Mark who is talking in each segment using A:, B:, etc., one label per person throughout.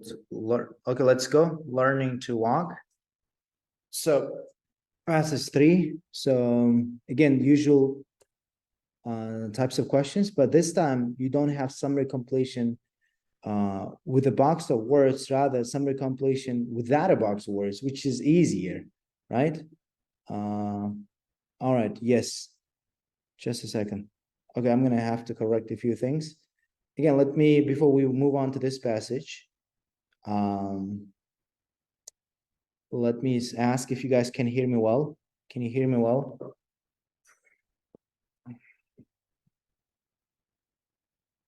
A: Okay, let's go. Learning to walk. So passage 3. So again, usual types of questions, but this time you don't have summary completion with a box of words, rather summary completion without a box of words, which is easier, right? All right, yes. Just a second. Okay, I'm gonna have to correct a few things. Again, let me, before we move on to this passage, let me ask if you guys can hear me well. Can you hear me well?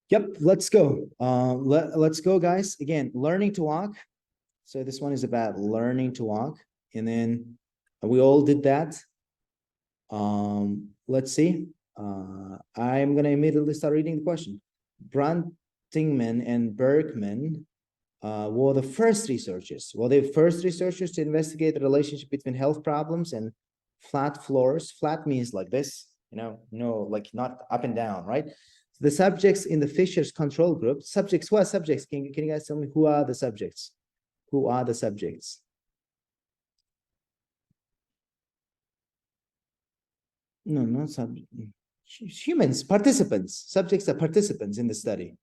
A: Yep, let's go. Let's go, guys. Again, learning to walk. So this one is about learning to walk. And then we all did that. Let's see. I'm going to immediately start reading the question. Bruntingman and Berkman were the first researchers. Well, the first researchers to investigate the relationship between health problems and flat floors. Flat means like this, no, like not up and down, right? The subjects in the Fisher's control group. Subjects, who are subjects? Can you guys tell me who are the subjects? Who are the subjects? No, not subjects. Humans, participants. Subjects are participants in the study.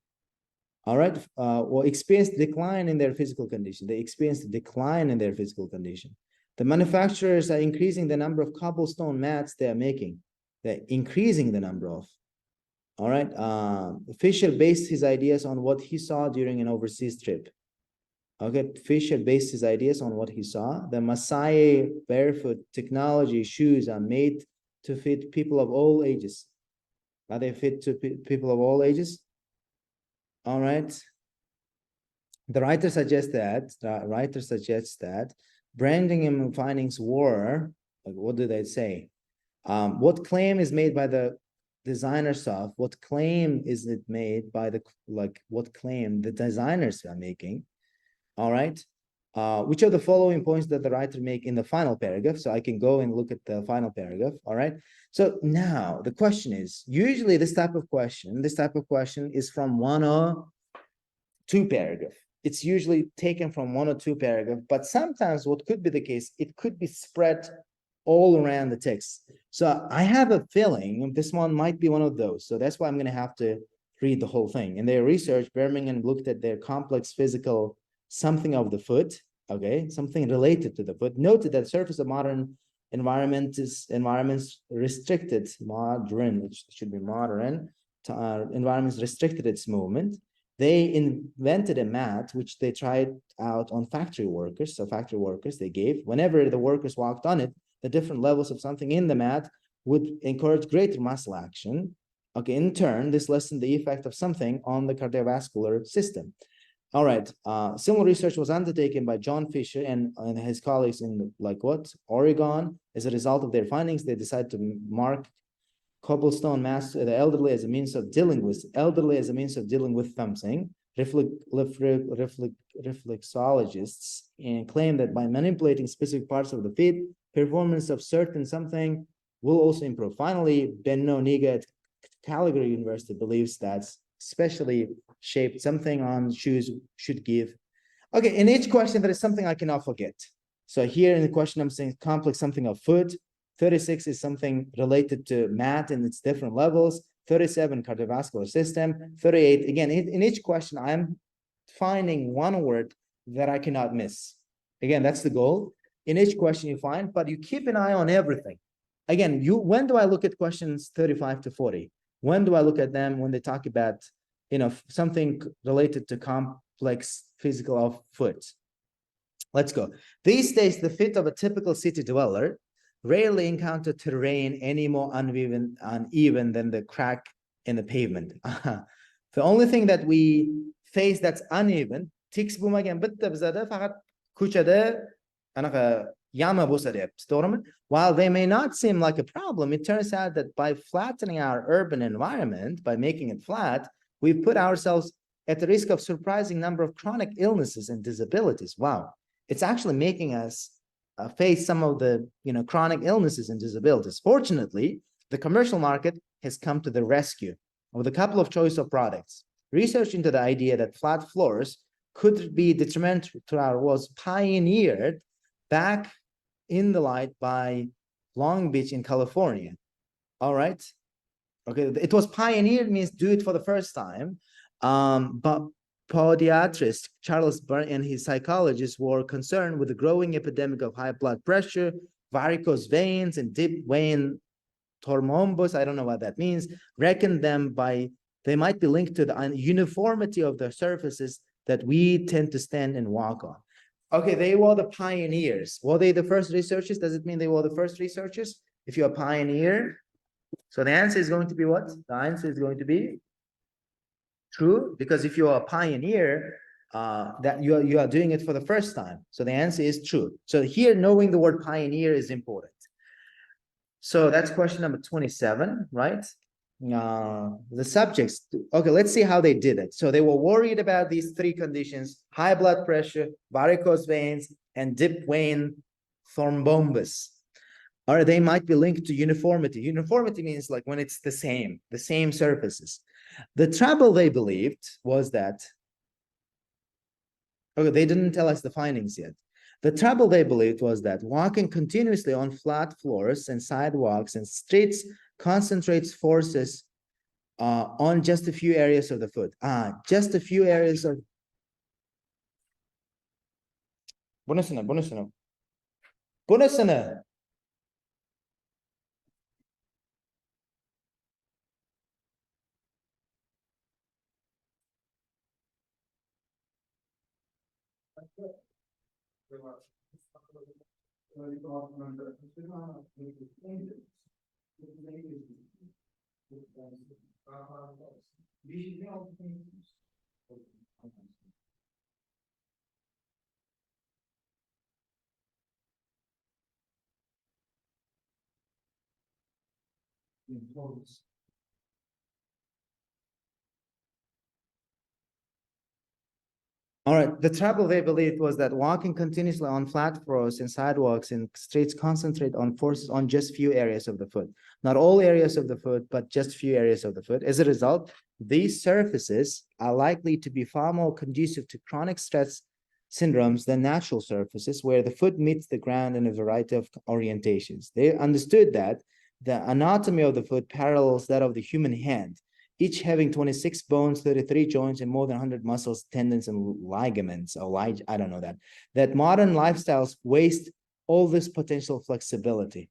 A: All right, or experienced decline in their physical condition. They experienced a decline in their physical condition. The manufacturers are increasing the number of cobblestone mats they are making. They're increasing the number of. All right, Fisher based his ideas on what he saw during an overseas trip. Okay, Fisher based his ideas on what he saw. The Masai barefoot technology shoes are made to fit people of all ages. Are they fit to people of all ages? All right. The writer suggests that Branningham findings were, like, what do they say? What claim is made by the designers of? What claim is it made by the, like, what claim the designers are making? All right. Which of the following points that the writer make in the final paragraph? So I can go and look at the final paragraph. All right. So now the question is, usually this type of question is from one or two paragraph. It's usually taken from one or two paragraph, but sometimes what could be the case, it could be spread all around the text. So I have a feeling this one might be one of those. So that's why I'm going to have to read the whole thing. In their research, Birmingham looked at their complex physical something of the foot, okay, something related to the foot, noted that the surface of modern environments restricted, which should be modern, environments restricted its movement. They invented a mat, which they tried out on factory workers. So factory workers, they gave, whenever the workers walked on it, the different levels of something in the mat would encourage greater muscle action. Okay, in turn, this lessened the effect of something on the cardiovascular system. All right, similar research was undertaken by John Fisher and his colleagues in Oregon. As a result of their findings, they decided to mark cobblestone mats to the elderly as a means of dealing with something. Reflexologists and claim that by manipulating specific parts of the feet, performance of certain something will also improve. Finally, Benno Niga at Calgary University believes that specially shaped something on shoes should give. Okay, in each question, there is something I cannot forget. So here in the question, I'm saying complex something of foot. 36 is something related to mat and its different levels. 37, cardiovascular system. 38, again, in each question, I'm finding one word that I cannot miss. Again, that's the goal. In each question you find, but you keep an eye on everything. Again, when do I look at questions 35 to 40? When do I look at them? When they talk about, something related to complex physical of foot. Let's go. These days, the feet of a typical city dweller rarely encounter terrain any more uneven than the crack in the pavement. The only thing that we face that's uneven, while they may not seem like a problem, it turns out that by flattening our urban environment, by making it flat, we put ourselves at the risk of surprising number of chronic illnesses and disabilities. Wow. It's actually making us face some of the chronic illnesses and disabilities. Fortunately, the commercial market has come to the rescue with a couple of choice of products. Research into the idea that flat floors could be detrimental was pioneered back in the light by Long Beach in California. All right. Okay. It was pioneered means do it for the first time. But podiatrist Charles Byrne and his psychologists were concerned with the growing epidemic of high blood pressure, varicose veins, and deep vein thrombosis. I don't know what that means. Reckoned them by, they might be linked to the uniformity of the surfaces that we tend to stand and walk on. Okay, they were the pioneers. Were they the first researchers? Does it mean they were the first researchers? If you're a pioneer, so the answer is going to be what? The answer is going to be true, because if you're a pioneer, that you are doing it for the first time. So the answer is true. So here, knowing the word pioneer is important. So that's question number 27, right? The subjects, okay, let's see how they did it. So they were worried about these three conditions: high blood pressure, varicose veins, and deep vein thrombosis. Or they might be linked to uniformity. Uniformity means like when it's the same surfaces. The trouble they believed was that, okay, they didn't tell us the findings yet. The trouble they believed was that walking continuously on flat floors and sidewalks and streets concentrates forces on just a few areas of the foot. Just a few areas of. Bunasana. All right. The trouble they believed was that walking continuously on flat floors and sidewalks and streets concentrate on forces on just few areas of the foot. Not all areas of the foot, but just few areas of the foot. As a result, these surfaces are likely to be far more conducive to chronic stress syndromes than natural surfaces where the foot meets the ground in a variety of orientations. They understood that the anatomy of the foot parallels that of the human hand, each having 26 bones, 33 joints, and more than 100 muscles, tendons, and ligaments. I don't know that. That modern lifestyles waste all this potential flexibility.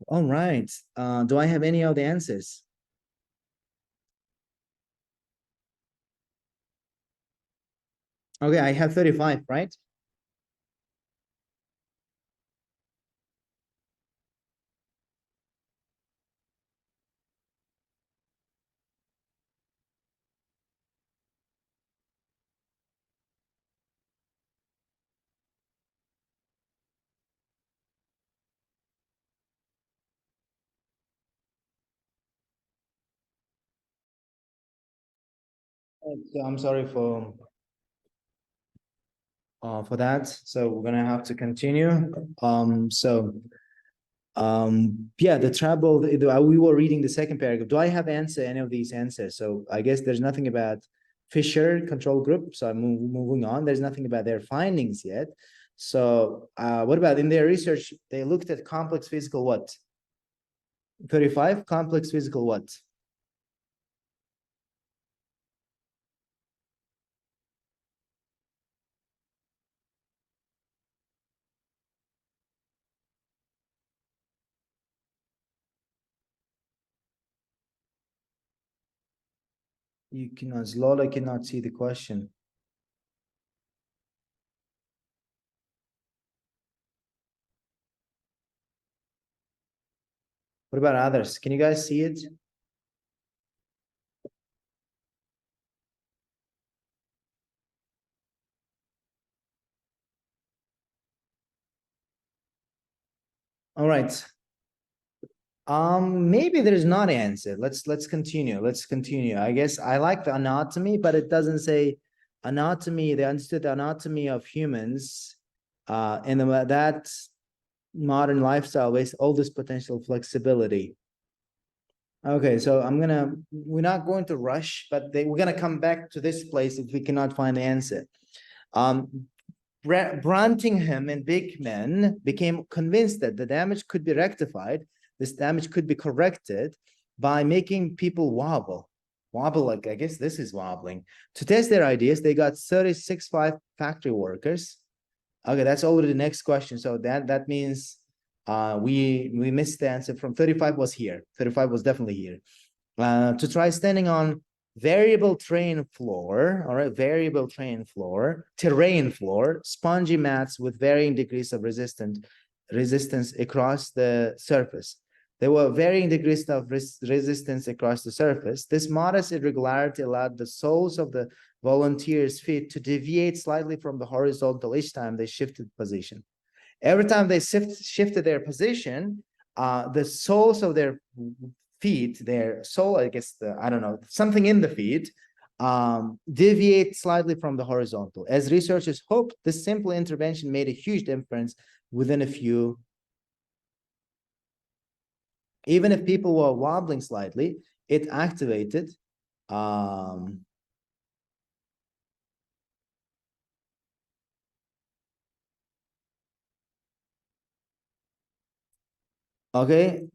A: All right. Do I have any of the answers? Okay, I have 35, right? So I'm sorry for that. So we're gonna have to continue. Yeah, the trouble, we were reading the second paragraph. Do I have any of these answers? So I guess there's nothing about Fisher control group. So I'm moving on. There's nothing about their findings yet. So what about in their research? They looked at complex physical what? 35, complex physical what? You cannot, Lola cannot see the question. What about others? Can you guys see it? All right. Maybe there's not an answer. Let's continue. Let's continue. I guess I like the anatomy, but it doesn't say anatomy. They understood the anatomy of humans, and that modern lifestyle wastes all this potential flexibility. Okay, so we're not going to rush, but we're gonna come back to this place if we cannot find the answer. Brantingham and Bigman became convinced that the damage could be rectified. This damage could be corrected by making people wobble. Like, I guess this is wobbling. To test their ideas, they got 36 factory workers. Okay, that's already the next question. So that means we missed the answer from 35 was here. 35 was definitely here. To try standing on variable terrain floor, all right, variable terrain floor, spongy mats with varying degrees of resistance across the surface. There were varying degrees of resistance across the surface. This modest irregularity allowed the soles of the volunteers' feet to deviate slightly from the horizontal each time they shifted position. Every time they shifted their position, the soles of their feet, their sole, I guess, I don't know, something in the feet, deviate slightly from the horizontal. As researchers hoped, this simple intervention made a huge difference within a few. Even if people were wobbling slightly, it activated okay,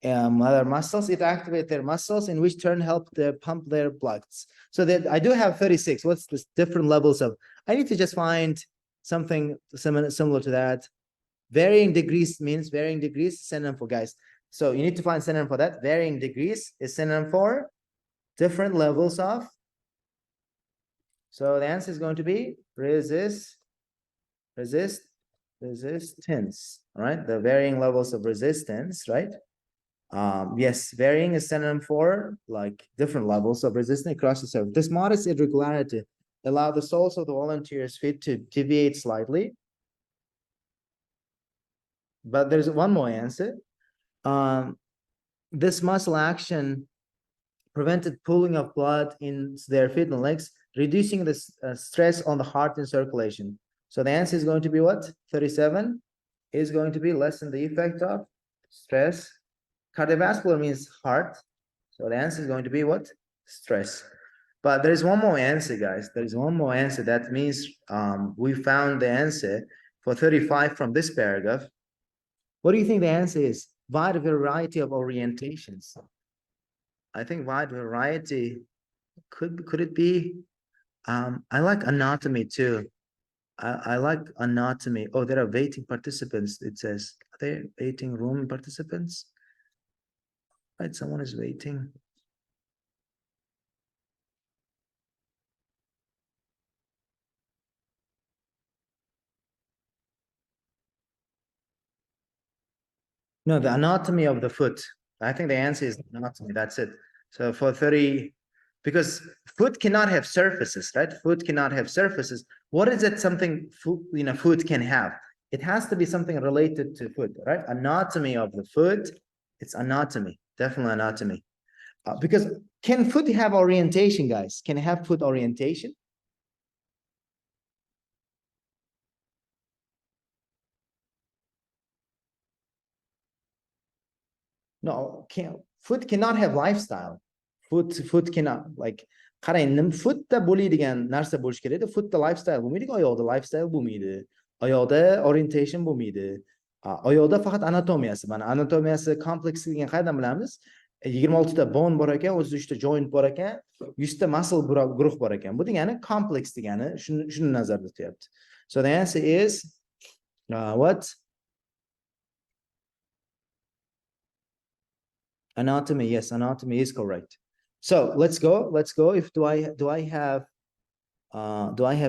A: other muscles, it activates their muscles, in which turn help pump their blood. So that I do have 36. What's this different levels of? I need to just find something similar to that. Varying degrees means varying degrees, synonym for guys. So you need to find synonym for that. Varying degrees is synonym for different levels of. So the answer is going to be resistance. All right, the varying levels of resistance, right? Yes, varying is synonym for like different levels of resistance across the surface. This modest irregularity allowed the soles of the volunteers' feet to deviate slightly. But there's one more answer. This muscle action prevented pooling of blood in their feet and legs, reducing the stress on the heart and circulation. So the answer is going to be what? 37 is going to be less than the effect of stress. Cardiovascular means heart. So the answer is going to be what? Stress. But there is one more answer, guys. There is one more answer. That means we found the answer for 35 from this paragraph. What do you think the answer is? Wide variety of orientations. I think wide variety could it be? I like anatomy too. I like anatomy. Oh, there are waiting participants. It says, are there waiting room participants? Right, someone is waiting. No, the anatomy of the foot. I think the answer is anatomy. That's it. So for 30, because foot cannot have surfaces, right? Foot cannot have surfaces. What is it something foot can have? It has to be something related to foot, right? Anatomy of the foot. It's anatomy, definitely anatomy. Because can foot have orientation, guys? Can it have foot orientation? No, foot cannot have lifestyle. Foot cannot like qarang nim footda bo'ladigan narsa bo'lish kerakda. Footda lifestyle bo'lmaydi, oyoqda lifestyle bo'lmaydi. Oyoqda orientation bo'lmaydi. Oyoqda faqat anatomiyasi. Mana anatomiyasi kompleksligini qayerdan bilamiz? 26 ta bone bor ekan, 33 ta joint bor ekan, 100 ta muscle guruh bor ekan. Bu degani complex degani shuni nazarda tutyapti. So the answer is what? Anatomy, yes, anatomy is correct. So let's go. If do I have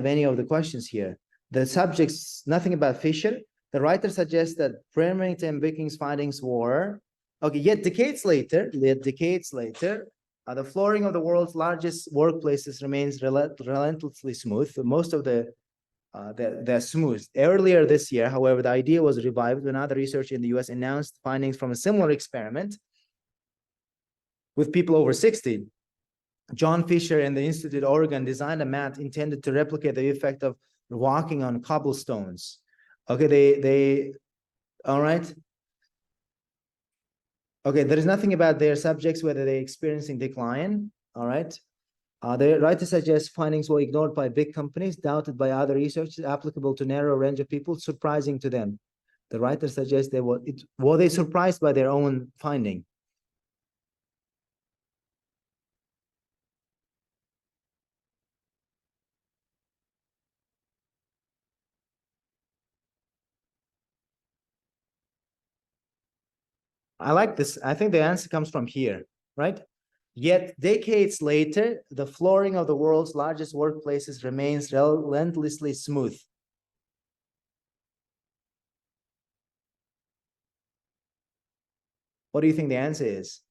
A: any of the questions here? The subjects, nothing about Fisher. The writer suggests that Bremerton and Biking's findings were okay. Yet decades later, the flooring of the world's largest workplaces remains relentlessly smooth. Most of they're smooth. Earlier this year, however, the idea was revived when other research in the U.S. announced findings from a similar experiment with people over 60. John Fisher and the Institute of Oregon designed a mat intended to replicate the effect of walking on cobblestones. Okay, all right. Okay, there is nothing about their subjects, whether they're experiencing decline. All right. The writer suggests findings were ignored by big companies, doubted by other researchers, applicable to narrow range of people, surprising to them. The writer suggests were they surprised by their own finding? I like this. I think the answer comes from here, right? Yet decades later, the flooring of the world's largest workplaces remains relentlessly smooth. What do you think the answer is?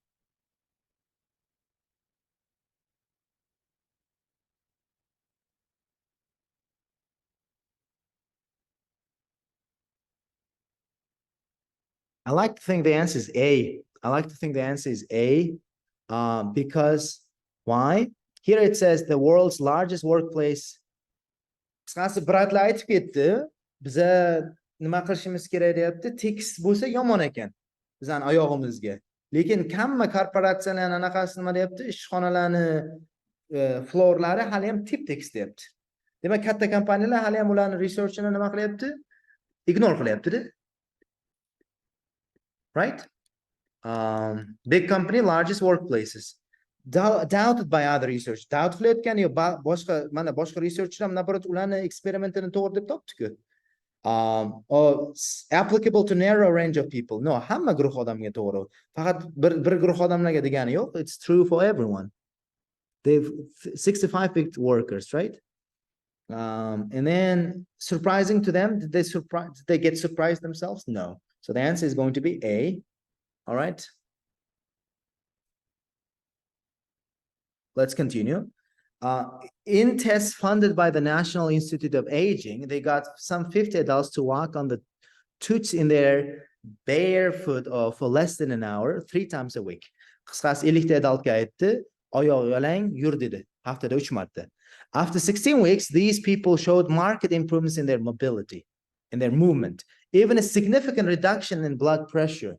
A: I like to think the answer is A. I like to think the answer is A, because why? Here it says the world's largest workplace. Qisqasi Bradley aytib ketdi, biza nima qilishimiz kerak deyapti, tekis bo'lsa yomon ekan bizani oyog'imizga. Lekin hamma korporatsiyalarning anaqasi nima deyapti, ishxonalarni floorlari hali ham tip tekis deyapti. Demak, katta kompaniyalar hali ham ularni researchini nima qilyapti? Ignore qilyapti-da. Right? Big company, largest workplaces. Doubted by other research. Doubt qilayotgani yo'q. Boshqa researchlar naborot ularni eksperimentini to'g'ri deb topdi-ku. Or applicable to narrow range of people. No, hamma guruh odamga to'g'ri. Faqat bir guruh odamlarga degani yo'q. It's true for everyone. They've 65 big workers, right? And then surprising to them, did they get surprised themselves? No. So the answer is going to be A. All right. Let's continue. In tests funded by the National Institute of Aging, they got some 50 adults to walk on the toots in their barefoot for less than an hour, 3 times a week. Qisqasi 50 adultga aytdi, oyog'i yalang yur dedi, haftada 3 marta. After 16 weeks, these people showed marked improvements in their mobility, in their movement, even a significant reduction in blood pressure.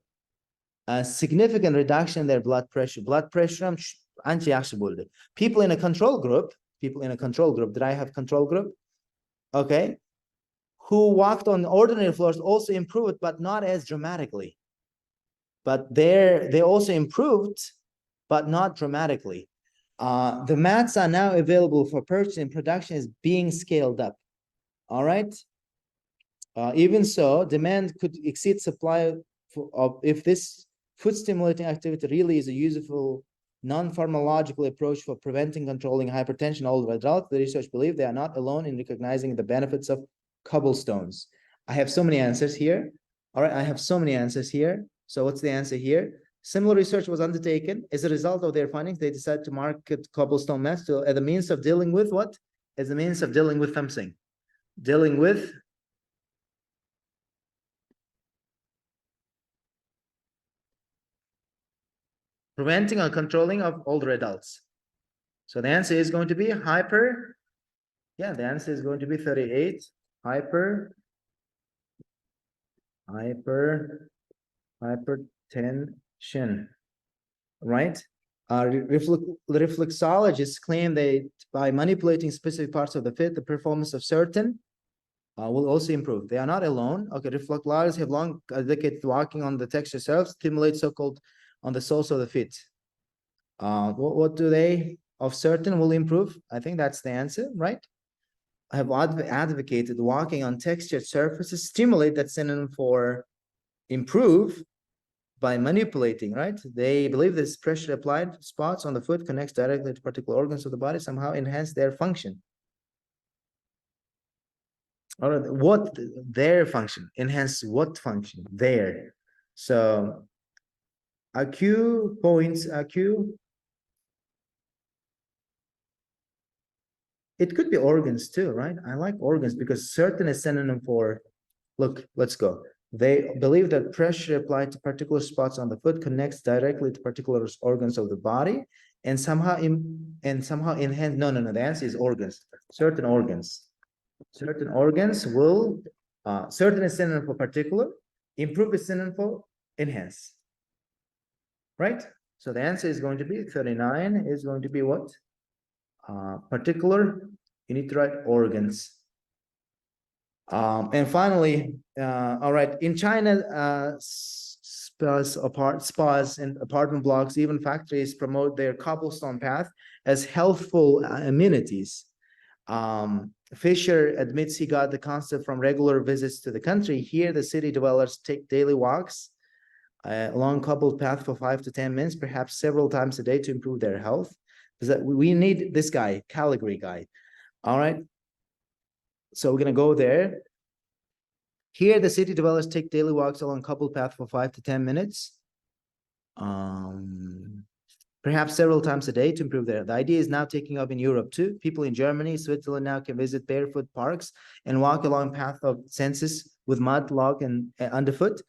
A: A significant reduction in their blood pressure. Blood pressure ancha yaxshi bo'ldi. People in a control group, did I have control group? Okay. Who walked on ordinary floors also improved, but not as dramatically. But they also improved, but not dramatically. The mats are now available for purchase, and production is being scaled up. All right. Even so, demand could exceed supply if this foot stimulating activity really is a useful non-pharmacological approach for preventing, controlling hypertension in older adults. The research believe they are not alone in recognizing the benefits of cobblestones. I have so many answers here. All right, I have so many answers here. So what's the answer here? Similar research was undertaken. As a result of their findings, they decided to market cobblestone mats as a means of dealing with what? As a means of dealing with something. Dealing with preventing or controlling of older adults. So the answer is going to be hyper. Yeah, the answer is going to be 38. Hypertension, right? Reflexologists claim that by manipulating specific parts of the foot, the performance of certain will also improve. They are not alone. Okay, reflexologists have long dedicated walking on the texture surface, stimulate so-called on the soles of the feet. What do they of certain will improve? I think that's the answer, right? I have advocated walking on textured surfaces, stimulate, that synonym for improve, by manipulating, right? They believe this pressure applied spots on the foot connects directly to particular organs of the body, somehow enhance their function. All right, what their function? Enhance what function? Their. So AQ points, AQ. It could be organs too, right? I like organs because certain is synonym for, look, let's go. They believe that pressure applied to particular spots on the foot connects directly to particular organs of the body and somehow enhance. No, the answer is organs. Certain organs will, certain is synonym for particular, improve is synonym for enhance. right? So the answer is going to be 39 is going to be what? Particular, you need to write organs. And finally, all right, in China, spas and apartment blocks, even factories promote their cobblestone path as healthful amenities. Fisher admits he got the concept from regular visits to the country. Here, the city dwellers take daily walks along cobbled path for 5 to 10 minutes, perhaps several times a day to improve their health. We need this guy, Calgary guy. All right. So we're going to go there. Here, the city dwellers take daily walks along cobbled path for 5 to 10 minutes. Perhaps several times a day to improve their. The idea is now taking up in Europe too. People in Germany, Switzerland now can visit barefoot parks and walk along path of census with mud, log, and underfoot.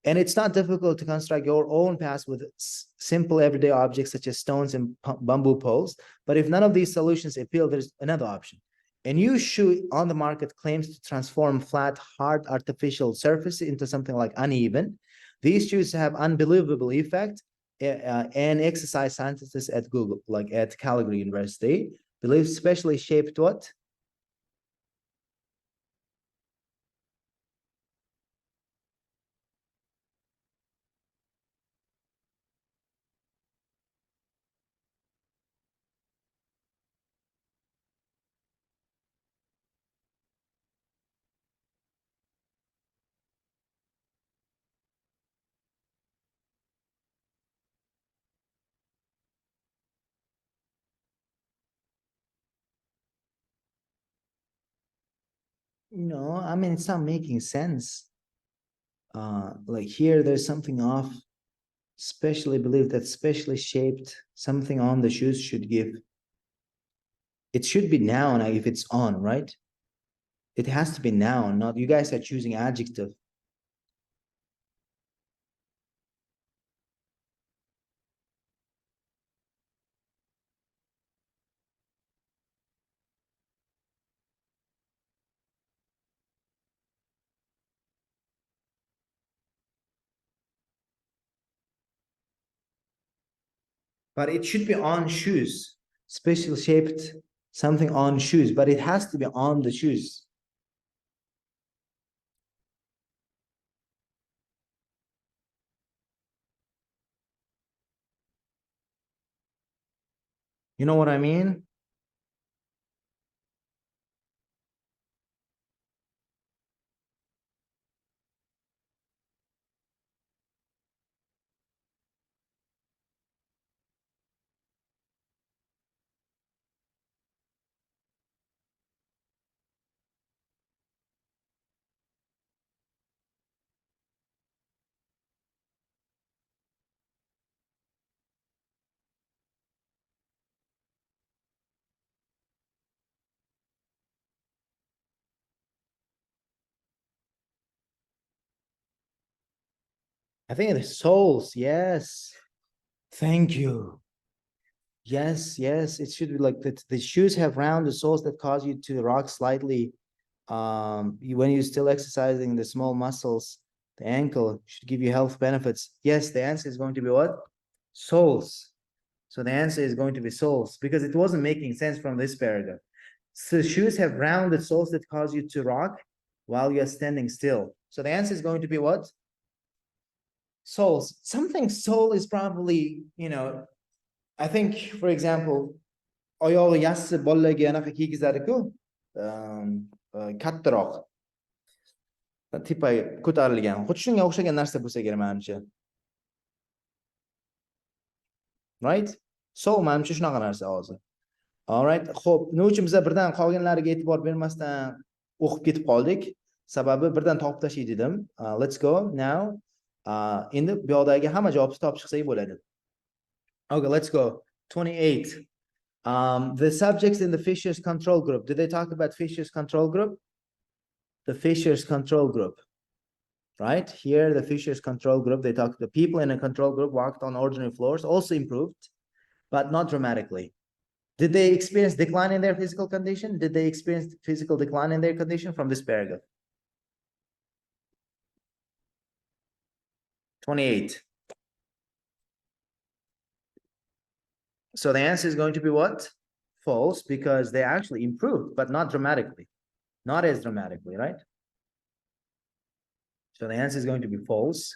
A: And it's not difficult to construct your own paths with simple everyday objects such as stones and bamboo poles. But if none of these solutions appeal, there's another option. A new shoe on the market claims to transform flat, hard, artificial surface into something like uneven. These shoes have unbelievable effect. And exercise scientists at Google, like at Calgary University, believe specially shaped what? No, I mean, it's not making sense. Like here, there's something off. Specially believe that specially shaped something on the shoes should give. It should be noun if it's on, right? It has to be noun, not you guys are choosing adjective. But it should be on shoes. Special shaped something on shoes, but it has to be on the shoes. You know what I mean? I think the soles, yes. Thank you. Yes, yes. It should be like the shoes have rounded soles that cause you to rock slightly. When you're still exercising the small muscles, the ankle should give you health benefits. Yes, the answer is going to be what? Soles. So the answer is going to be soles because it wasn't making sense from this paragraph. So shoes have rounded soles that cause you to rock while you're standing still. So the answer is going to be what? Soles. Something sole is probably, I think, for example, oyog'i yassi bolalarga anaqa kiygizadiku kattaroq tepa ko'tarilgan xuddi shunga o'xshagan narsa bo'lsa kerak manimcha, right? So manimcha shunaqa narsa hozir. All right, xo'p, nima uchun biza birdan qolganlariga e'tibor bermasdan o'qib ketib qoldik? Sababi birdan topib tashlay dedim. Let's go now. Endi bu yoqdagi hamma javobni topib chiqsak bo'ladi. Okay, let's go. 28. The subjects in the Fisher's control group. Did they talk about Fisher's control group? The Fisher's control group. Right? Here, the Fisher's control group, they talked, the people in a control group walked on ordinary floors, also improved, but not dramatically. Did they experience decline in their physical condition? Did they experience physical decline in their condition from this paragraph? 28. So the answer is going to be what? False, because they actually improved, but not dramatically, not as dramatically, right? So the answer is going to be false.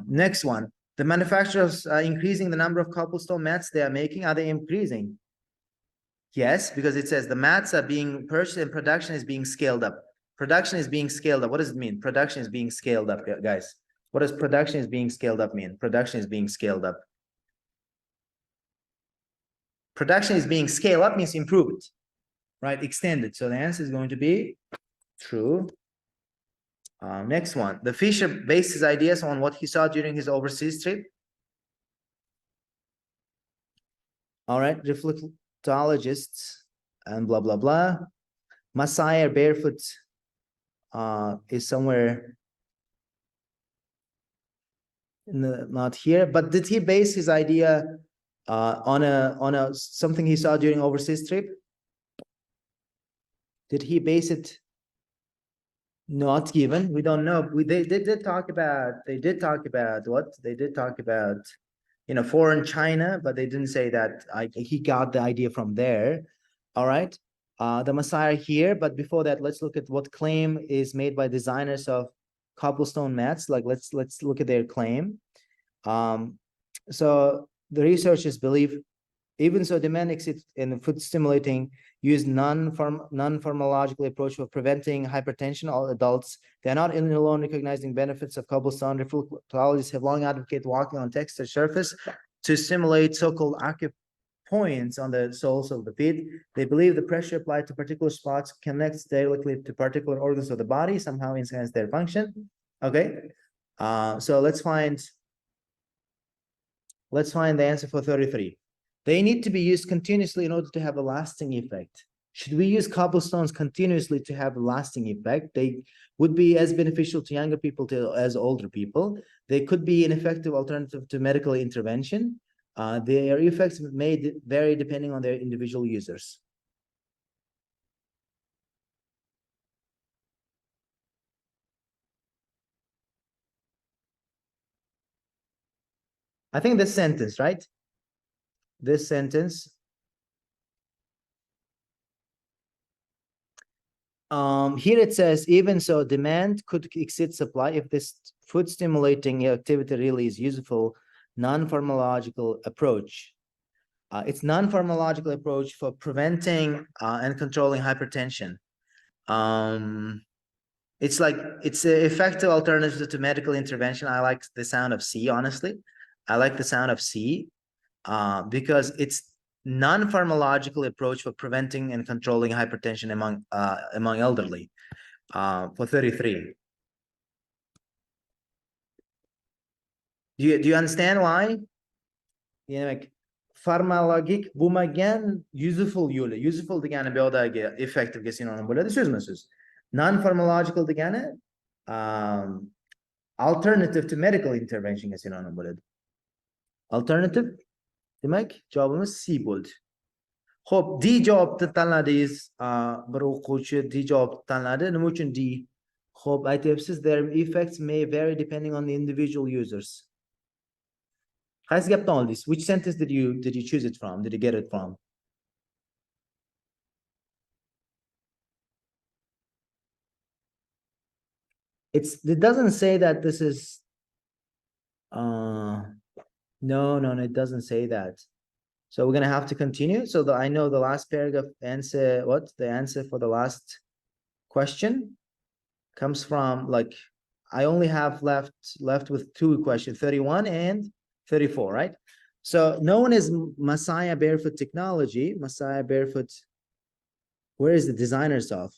A: Next one, the manufacturers are increasing the number of cobblestone mats they are making. Are they increasing? Yes, because it says the mats are being purchased and production is being scaled up. Production is being scaled up. What does it mean? Production is being scaled up, guys. What does production is being scaled up mean? Production is being scaled up. Production is being scaled up means improved, right? Extended. So the answer is going to be true. Next one. The Fisher based his ideas on what he saw during his overseas trip. All right, reflectologists and blah, blah, blah. Messiah barefoot is somewhere not here, but did he base his idea on a something he saw during overseas trip? Did he base it? Not given. We don't know. They did talk about. They did talk about what? They did talk about, foreign China, but they didn't say that he got the idea from there. All right. The Messiah here, but before that, let's look at what claim is made by designers of cobblestone mats. Like let's look at their claim. So the researchers believe, even so, demand exceeds in food stimulating use non-pharmacological approach for preventing hypertension. All adults, they are not alone recognizing benefits of cobblestone. Reflexologists have long advocated walking on textured surface to stimulate so-called acupoints on the soles of the feet. They believe the pressure applied to particular spots connects directly to particular organs of the body, somehow enhance their function. Okay, so let's find the answer for 33. They need to be used continuously in order to have a lasting effect. Should we use cobblestones continuously to have a lasting effect? They would be as beneficial to younger people as older people. They could be an effective alternative to medical intervention. Their effects may vary depending on their individual users. I think this sentence, right? This sentence. Here it says, even so, demand could exceed supply if this food stimulating activity really is useful. Non-pharmacological approach. It's non-pharmacological approach for preventing and controlling hypertension. It's an effective alternative to medical intervention. I like the sound of C, honestly. I like the sound of C because it's non-pharmacological approach for preventing and controlling hypertension among elderly. For 33. Do you understand why? Demek farmakologik bo'lmagan useful yo'li. Useful degani bu yerdagi effective sinonim bo'ladi, so'zma-so'z. Non-pharmacological degani alternative to medical intervention sinonim bo'ladi. Alternative demak javobimiz C bo'ldi. Xo'p, D javobni tanladingiz. Bir o'quvchi D javobni tanladi. Nima uchun D? Xo'p, aytyapsiz, their effects may vary depending on the individual users. Qaysi gapdan oldingiz? Which sentence did you choose it from? Did you get it from? It doesn't say that this is no, it doesn't say that. So we're gonna have to continue. So I know the last paragraph answer, the answer for the last question comes from, like, I only have left with two questions, 31 and 34, right? So known as Messiah Barefoot technology, Messiah Barefoot, where is the designers of?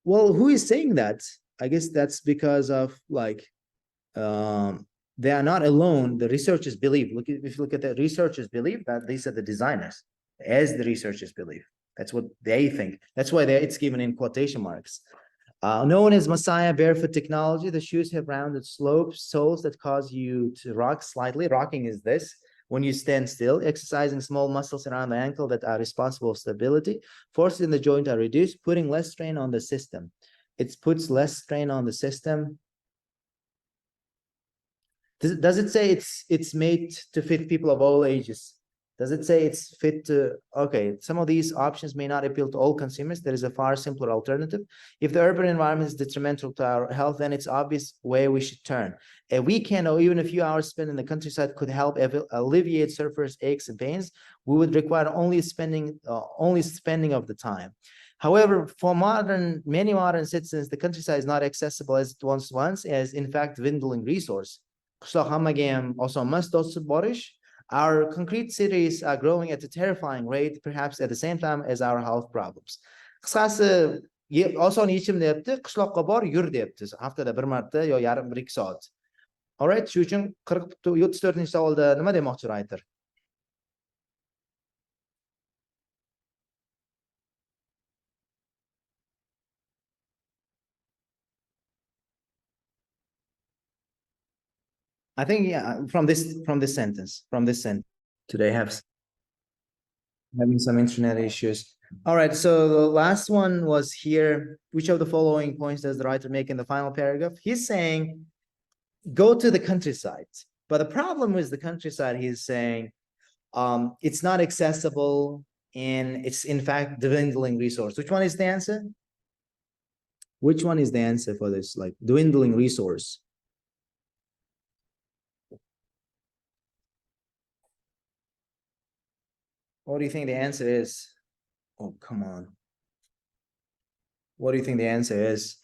A: Well, who is saying that? I guess that's because of, like, they are not alone. The researchers believe, if you look at the researchers believe that these are the designers, as the researchers believe. That's what they think. That's why it's given in quotation marks. Known as Messiah Barefoot technology, the shoes have rounded slopes, soles that cause you to rock slightly. Rocking is this: when you stand still, exercising small muscles around the ankle that are responsible for stability. Forces in the joint are reduced, putting less strain on the system. It puts less strain on the system. Does it say it's made to fit people of all ages? Does it say it's fit to, okay, some of these options may not appeal to all consumers. There is a far simpler alternative. If the urban environment is detrimental to our health, then it's obvious where we should turn. A weekend or even a few hours spent in the countryside could help alleviate surfers' aches and pains. We would require only spending of the time. However, for many modern citizens, the countryside is not accessible as it once, as in fact dwindling resource. Our concrete cities are growing at a terrifying rate, perhaps at the same time as our health problems. Qisqasi, oson yechim deyapti, qishloqqa bor, yur deyapti. Haftada bir marta yo yarim bir ikki soat. All right, shu uchun 34-chi savolda nima demoqchi writer? I think, yeah, from this sentence, today have having some internet issues. All right, so the last one was here. Which of the following points does the writer make in the final paragraph? He's saying, go to the countryside. But the problem with the countryside, he's saying, it's not accessible and it's in fact dwindling resource. Which one is the answer? Which one is the answer for this? Like dwindling resource. What do you think the answer is? Oh, come on. What do you think the answer is?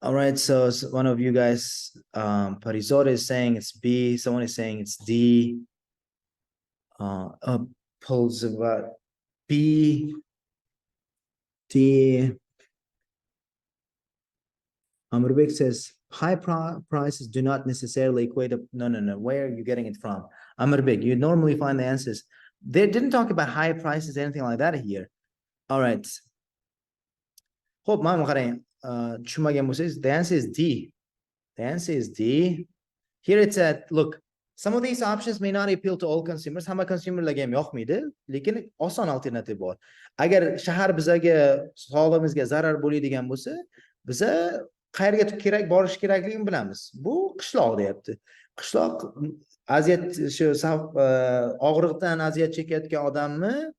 A: All right, so one of you guys, Parizot is saying it's B. Someone is saying it's D. Pulls about B, D. Diyorbek says high prices do not necessarily equate to, no. Where are you getting it from? Diyorbek, you normally find the answers. They didn't talk about high prices, anything like that here. All right. Hope, the answer is D. The answer is D. Here it's at, look, some of these options may not appeal to all consumers. Hamma consumerlarga ham yoqmaydi, lekin oson alternativ bor. Agar shahar bizaga sog'lig'imizga zarar bo'ladigan bo'lsa, biza qayerga kerak borish kerakligini bilamiz. Bu qishloq deyapti. Qishloq aziyat shu og'riqdan aziyat chekayotgan odamni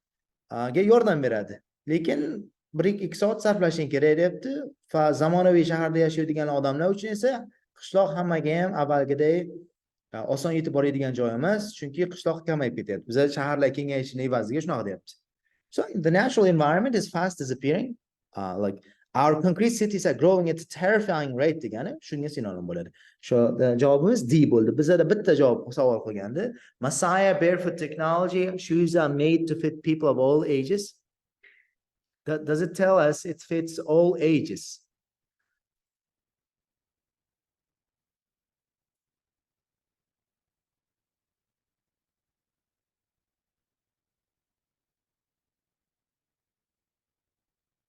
A: ga yordam beradi. Lekin 1-2 soat sarflashing kerak deyapti. Va zamonaviy shaharda yashaydigan odamlar uchun esa qishloq hammaga ham avvalgidek oson yetib boradigan joy emas, chunki qishloq kamayib ketyapti. Bizlar shaharlar kengayishini evaziga shunaqa deyapti. So the natural environment is fast disappearing. Like our concrete cities are growing at a terrifying rate degani shunga sinonim bo'ladi. Shu javobimiz D bo'ldi. Bizda bitta javob savol qilgandi. Messiah barefoot technology, shoes are made to fit people of all ages. Does it tell us it fits all ages?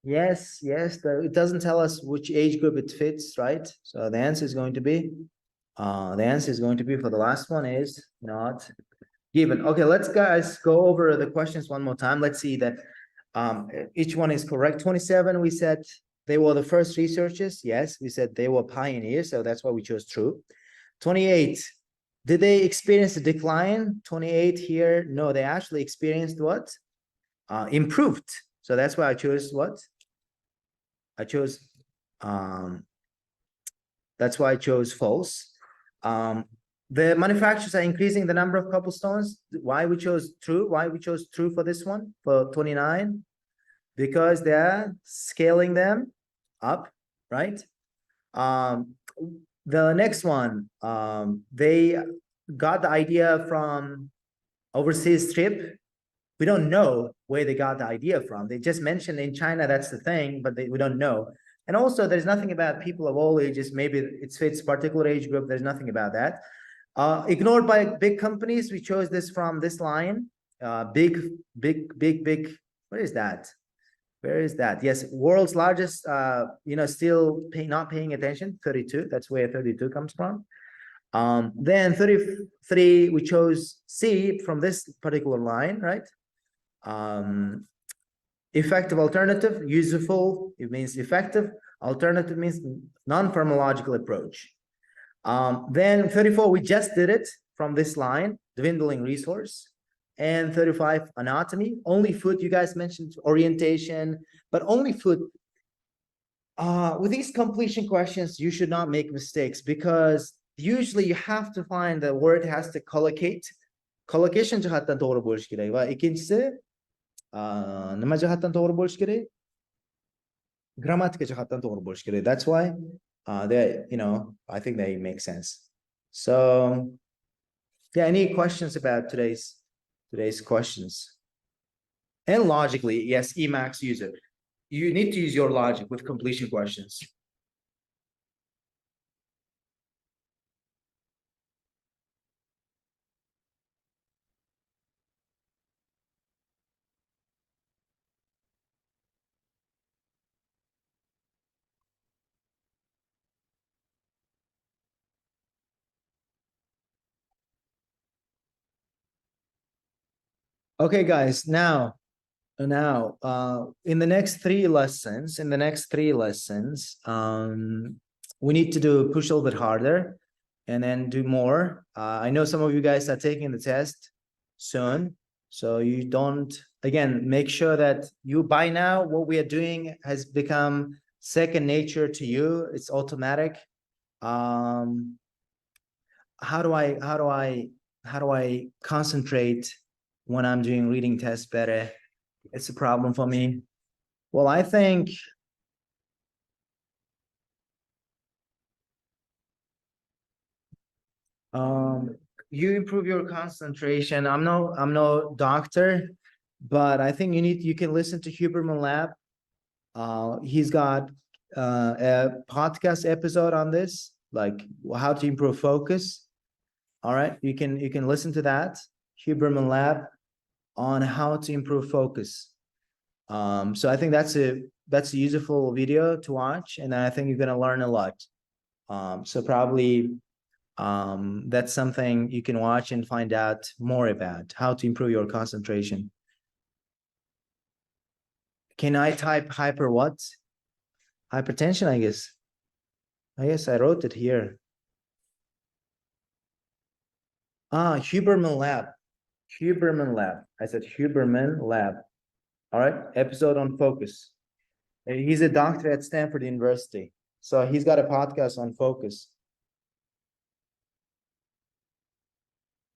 A: Yes, it doesn't tell us which age group it fits, right? So the answer is going to be, for the last one is not given. Okay, let's guys go over the questions one more time. Let's see that each one is correct. 27, we said they were the first researchers. Yes, we said they were pioneers, so that's why we chose true. 28, did they experience a decline? 28 here, no, they actually experienced what? Improved. So that's why I chose what? That's why I chose false. The manufacturers are increasing the number of cobblestones. Why we chose true? Why we chose true for this one, for 29? Because they're scaling them up, right? The next one, they got the idea from overseas trip. We don't know where they got the idea from. They just mentioned in China, that's the thing, but we don't know. And also there's nothing about people of all ages. Maybe it fits particular age group. There's nothing about that. Ignored by big companies. We chose this from this line. Big. Where is that? Where is that? Yes, world's largest, still not paying attention, 32. That's where 32 comes from. Then 33, we chose C from this particular line, right? Effective alternative, useful, it means effective. Alternative means non-pharmacological approach. Then 34, we just did it from this line, dwindling resource. And 35, anatomy. Only food, you guys mentioned orientation, but only food. With these completion questions, you should not make mistakes because usually you have to find the word has to collocate. Collocation jihatdan to'g'ri bo'lishi kerak va ikkinchisi nima jihatdan to'g'ri bo'lishi kerak? Grammatika jihatdan to'g'ri bo'lishi kerak. That's why they, I think they make sense. So yeah, any questions about today's questions? And logically, yes, Emacs user. You need to use your logic with completion questions. Okay, guys, now in the next three lessons, we need to do push a little bit harder and then do more. I know some of you guys are taking the test soon, so you don't, again, make sure that you by now what we are doing has become second nature to you. It's automatic. How do I concentrate when I'm doing reading tests better? It's a problem for me. Well, I think you improve your concentration. I'm no doctor, but I think you can listen to Huberman Lab. He's got a podcast episode on this, like how to improve focus. All right, you can listen to that Huberman Lab on how to improve focus. So I think that's a useful video to watch, and I think you're gonna learn a lot. So probably that's something you can watch and find out more about how to improve your concentration. Can I type hyper what? Hypertension, I guess. I wrote it here. Huberman Lab. Huberman Lab. I said Huberman Lab. All right, episode on focus. He's a doctor at Stanford University. So he's got a podcast on focus.